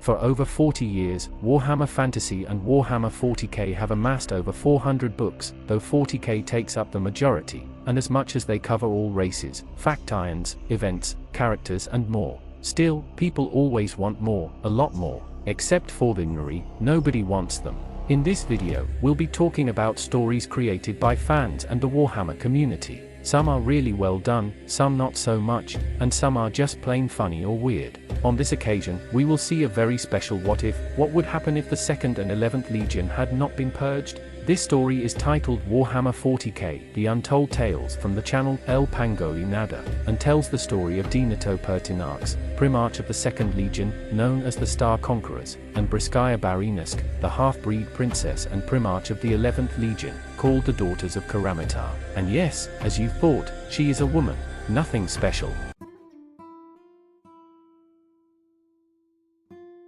For over 40 years, Warhammer Fantasy and Warhammer 40k have amassed over 400 books, though 40k takes up the majority, and as much as they cover all races, factions, events, characters and more. Still, people always want more, a lot more. Except for the Nuri, nobody wants them. In this video, we'll be talking about stories created by fans and the Warhammer community. Some are really well done, some not so much, and some are just plain funny or weird. On this occasion, we will see a very special what if. What would happen if the 2nd and 11th Legion had not been purged? This story is titled Warhammer 40k The Untold Tales from the channel El Pangoli Nada, and tells the story of Denato Primarchs, Primarch of the 2nd Legion, known as the Star Conquerors, and Briscaya Barinusk, the half-breed princess and Primarch of the 11th Legion, called the Daughters of Karamitar. And yes, as you thought, she is a woman, nothing special.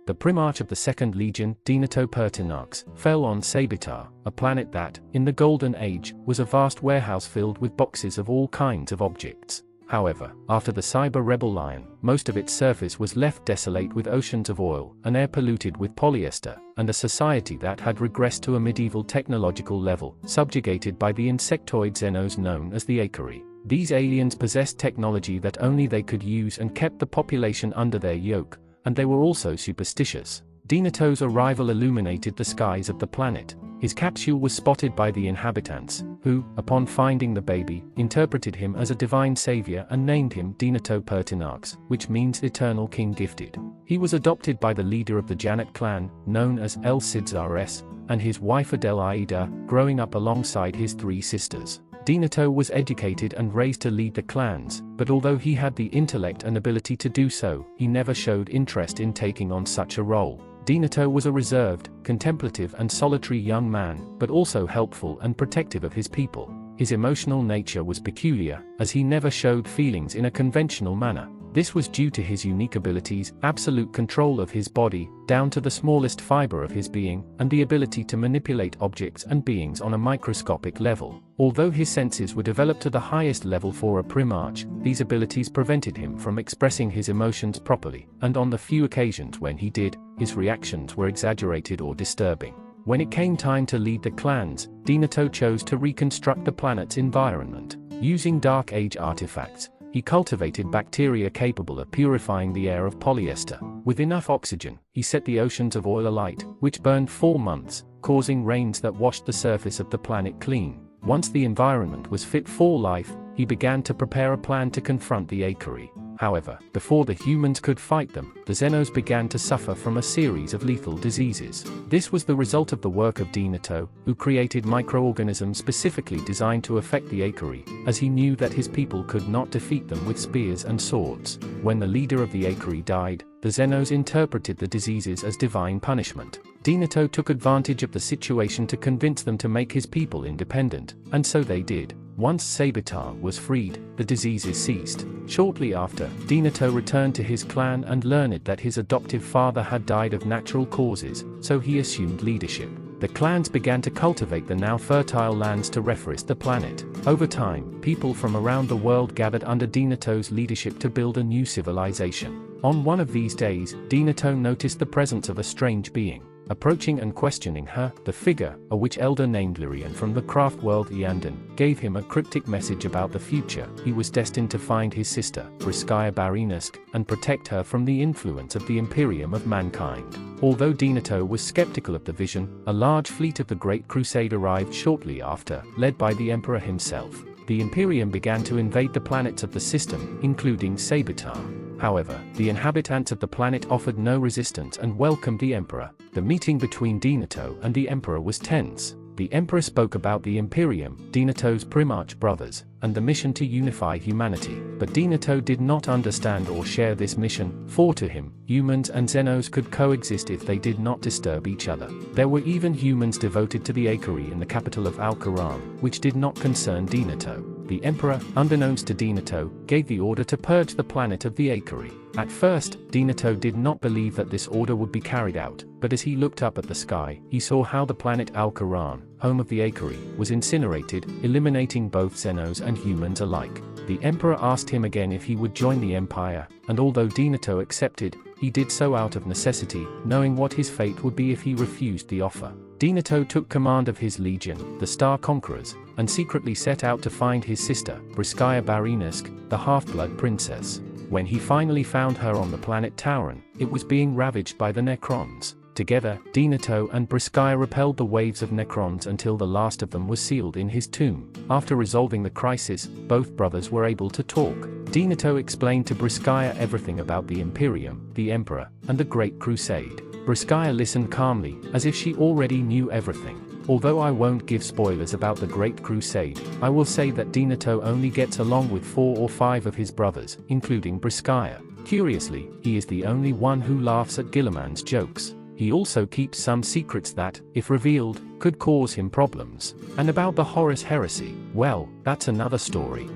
The Primarch of the 2nd Legion, Denato Primarchs, fell on Sabitar, a planet that, in the Golden Age, was a vast warehouse filled with boxes of all kinds of objects. However, after the Cyber Rebel Lion, most of its surface was left desolate with oceans of oil, an air polluted with polyester, and a society that had regressed to a medieval technological level, subjugated by the insectoid Xenos known as the Akari. These aliens possessed technology that only they could use and kept the population under their yoke, and they were also superstitious. Denato's arrival illuminated the skies of the planet. His capsule was spotted by the inhabitants, who, upon finding the baby, interpreted him as a divine savior and named him Denato Primarchs, which means Eternal King Gifted. He was adopted by the leader of the Janet clan, known as El Sidzares, and his wife Adelaida, growing up alongside his 3 sisters. Denato was educated and raised to lead the clans, but although he had the intellect and ability to do so, he never showed interest in taking on such a role. Denato was a reserved, contemplative and solitary young man, but also helpful and protective of his people. His emotional nature was peculiar, as he never showed feelings in a conventional manner. This was due to his unique abilities, absolute control of his body, down to the smallest fiber of his being, and the ability to manipulate objects and beings on a microscopic level. Although his senses were developed to the highest level for a Primarch, these abilities prevented him from expressing his emotions properly, and on the few occasions when he did, his reactions were exaggerated or disturbing. When it came time to lead the clans, Denato chose to reconstruct the planet's environment. Using Dark Age artifacts, he cultivated bacteria capable of purifying the air of polyester. With enough oxygen, he set the oceans of oil alight, which burned 4 months, causing rains that washed the surface of the planet clean. Once the environment was fit for life, he began to prepare a plan to confront the Akari. However, before the humans could fight them, the Xenos began to suffer from a series of lethal diseases. This was the result of the work of Denato, who created microorganisms specifically designed to affect the Akari, as he knew that his people could not defeat them with spears and swords. When the leader of the Akari died, the Xenos interpreted the diseases as divine punishment. Denato took advantage of the situation to convince them to make his people independent, and so they did. Once Sabitar was freed, the diseases ceased. Shortly after, Denato returned to his clan and learned that his adoptive father had died of natural causes, so he assumed leadership. The clans began to cultivate the now fertile lands to reforest the planet. Over time, people from around the world gathered under Denato's leadership to build a new civilization. On one of these days, Denato noticed the presence of a strange being. Approaching and questioning her, the figure, a witch elder named Lyrian from the craft world Eandon, gave him a cryptic message about the future. He was destined to find his sister, Briscaya Barinusk, and protect her from the influence of the Imperium of mankind. Although Denato was skeptical of the vision, a large fleet of the Great Crusade arrived shortly after, led by the Emperor himself. The Imperium began to invade the planets of the system, including Sabitar. However, the inhabitants of the planet offered no resistance and welcomed the Emperor. The meeting between Denato and the Emperor was tense. The Emperor spoke about the Imperium, Denato's Primarch brothers, and the mission to unify humanity. But Denato did not understand or share this mission, for to him, humans and Xenos could coexist if they did not disturb each other. There were even humans devoted to the Akari in the capital of Al-Quran, which did not concern Denato. The Emperor, unbeknownst to Denato, gave the order to purge the planet of the Akari. At first, Denato did not believe that this order would be carried out, but as he looked up at the sky, he saw how the planet Al-Quran, home of the Akari, was incinerated, eliminating both Xenos and humans alike. The Emperor asked him again if he would join the Empire, and although Denato accepted, he did so out of necessity, knowing what his fate would be if he refused the offer. Denato took command of his legion, the Star Conquerors, and secretly set out to find his sister, Briscaya Barinesk, the half-blood princess. When he finally found her on the planet Tauron, it was being ravaged by the Necrons. Together, Denato and Briscaya repelled the waves of Necrons until the last of them was sealed in his tomb. After resolving the crisis, both brothers were able to talk. Denato explained to Briscaya everything about the Imperium, the Emperor, and the Great Crusade. Briscaya listened calmly, as if she already knew everything. Although I won't give spoilers about the Great Crusade, I will say that Denato only gets along with 4 or 5 of his brothers, including Briscaya. Curiously, he is the only one who laughs at Guilliman's jokes. He also keeps some secrets that, if revealed, could cause him problems. And about the Horus heresy, well, that's another story.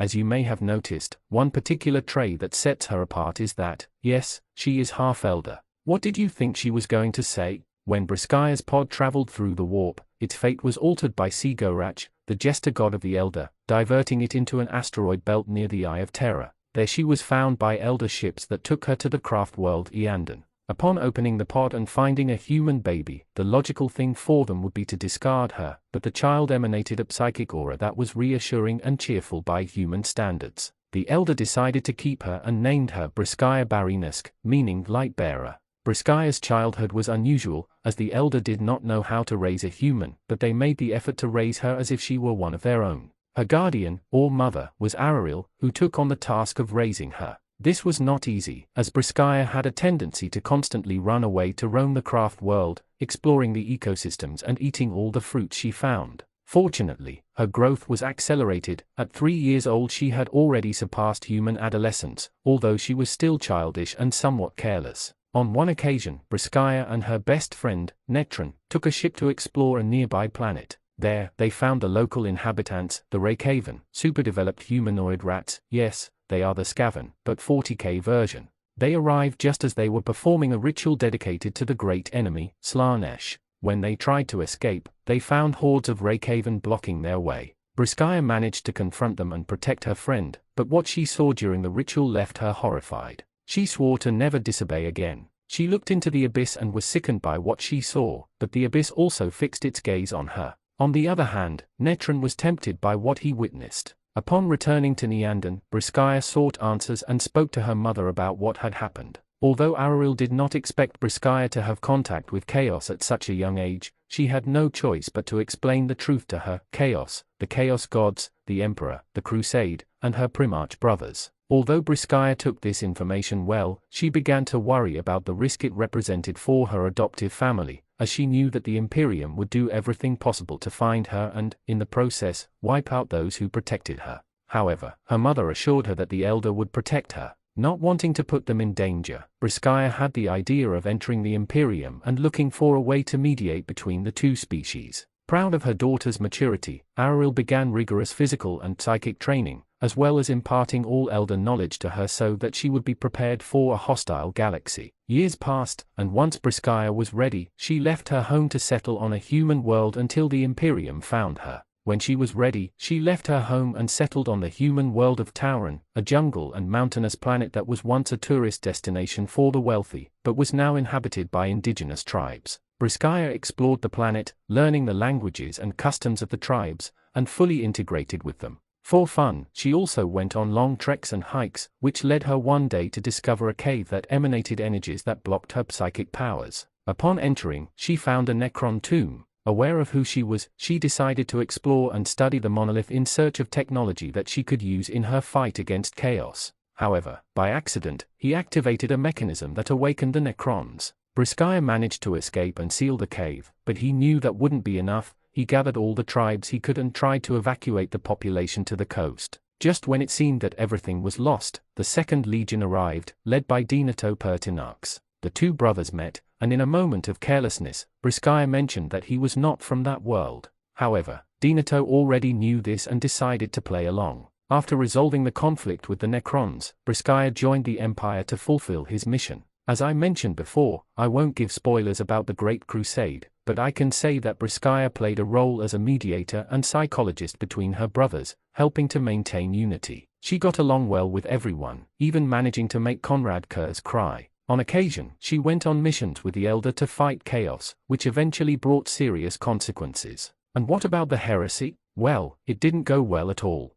As you may have noticed, one particular trait that sets her apart is that, yes, she is half-elder. What did you think she was going to say? When Briscaya's pod traveled through the warp, its fate was altered by Sigorach, the jester god of the Elder, diverting it into an asteroid belt near the Eye of Terror. There she was found by Elder ships that took her to the craft world Eandon. Upon opening the pod and finding a human baby, the logical thing for them would be to discard her, but the child emanated a psychic aura that was reassuring and cheerful by human standards. The Elder decided to keep her and named her Briscaya Barinesk, meaning light bearer. Briscaya's childhood was unusual, as the Elder did not know how to raise a human, but they made the effort to raise her as if she were one of their own. Her guardian, or mother, was Auril, who took on the task of raising her. This was not easy, as Briscaya had a tendency to constantly run away to roam the craft world, exploring the ecosystems and eating all the fruit she found. Fortunately, her growth was accelerated. At 3 years old she had already surpassed human adolescence, although she was still childish and somewhat careless. On one occasion, Briscaya and her best friend, Netron, took a ship to explore a nearby planet. There, they found the local inhabitants, the Raycaven, super-developed humanoid rats. Yes, they are the Skaven, but 40k version. They arrived just as they were performing a ritual dedicated to the great enemy, Slanesh. When they tried to escape, they found hordes of Raycaven blocking their way. Briscaya managed to confront them and protect her friend, but what she saw during the ritual left her horrified. She swore to never disobey again. She looked into the abyss and was sickened by what she saw, but the abyss also fixed its gaze on her. On the other hand, Netron was tempted by what he witnessed. Upon returning to Neandon, Briscaya sought answers and spoke to her mother about what had happened. Although Auril did not expect Briscaya to have contact with Chaos at such a young age, she had no choice but to explain the truth to her. Chaos, the Chaos gods, the Emperor, the Crusade, and her Primarch brothers. Although Briscaya took this information well, she began to worry about the risk it represented for her adoptive family, as she knew that the Imperium would do everything possible to find her and, in the process, wipe out those who protected her. However, her mother assured her that the Elder would protect her. Not wanting to put them in danger, Briscaya had the idea of entering the Imperium and looking for a way to mediate between the two species. Proud of her daughter's maturity, Auril began rigorous physical and psychic training, as well as imparting all Elder knowledge to her so that she would be prepared for a hostile galaxy. Years passed, and once Briscaya was ready, she left her home to settle on a human world until the Imperium found her. When she was ready, she left her home and settled on the human world of Tauron, a jungle and mountainous planet that was once a tourist destination for the wealthy, but was now inhabited by indigenous tribes. Briscaya explored the planet, learning the languages and customs of the tribes, and fully integrated with them. For fun, she also went on long treks and hikes, which led her one day to discover a cave that emanated energies that blocked her psychic powers. Upon entering, she found a Necron tomb. Aware of who she was, she decided to explore and study the monolith in search of technology that she could use in her fight against Chaos. However, by accident, he activated a mechanism that awakened the Necrons. Briscaya managed to escape and seal the cave, but he knew that wouldn't be enough. He gathered all the tribes he could and tried to evacuate the population to the coast. Just when it seemed that everything was lost, the Second Legion arrived, led by Denato Pertinax. The two brothers met, and in a moment of carelessness, Briscaya mentioned that he was not from that world. However, Denato already knew this and decided to play along. After resolving the conflict with the Necrons, Briscaya joined the Empire to fulfill his mission. As I mentioned before, I won't give spoilers about the Great Crusade, but but I can say that Briscaya played a role as a mediator and psychologist between her brothers, helping to maintain unity. She got along well with everyone, even managing to make Conrad Kurz cry. On occasion, she went on missions with the Elder to fight chaos, which eventually brought serious consequences. And what about the heresy? Well, it didn't go well at all.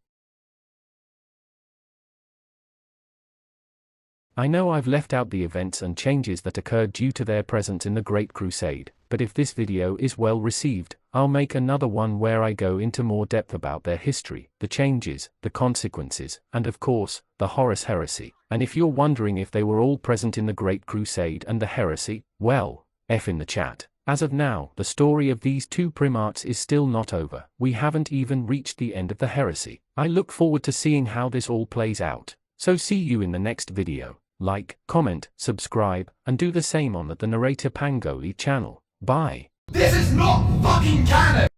I know I've left out the events and changes that occurred due to their presence in the Great Crusade, but if this video is well received, I'll make another one where I go into more depth about their history, the changes, the consequences, and of course, the Horus Heresy. And if you're wondering if they were all present in the Great Crusade and the heresy, well, F in the chat. As of now, the story of these two Primarchs is still not over. We haven't even reached the end of the heresy. I look forward to seeing how this all plays out. So see you in the next video. Like, comment, subscribe, and do the same on the Narrator Pangoli channel. Bye. This is not fucking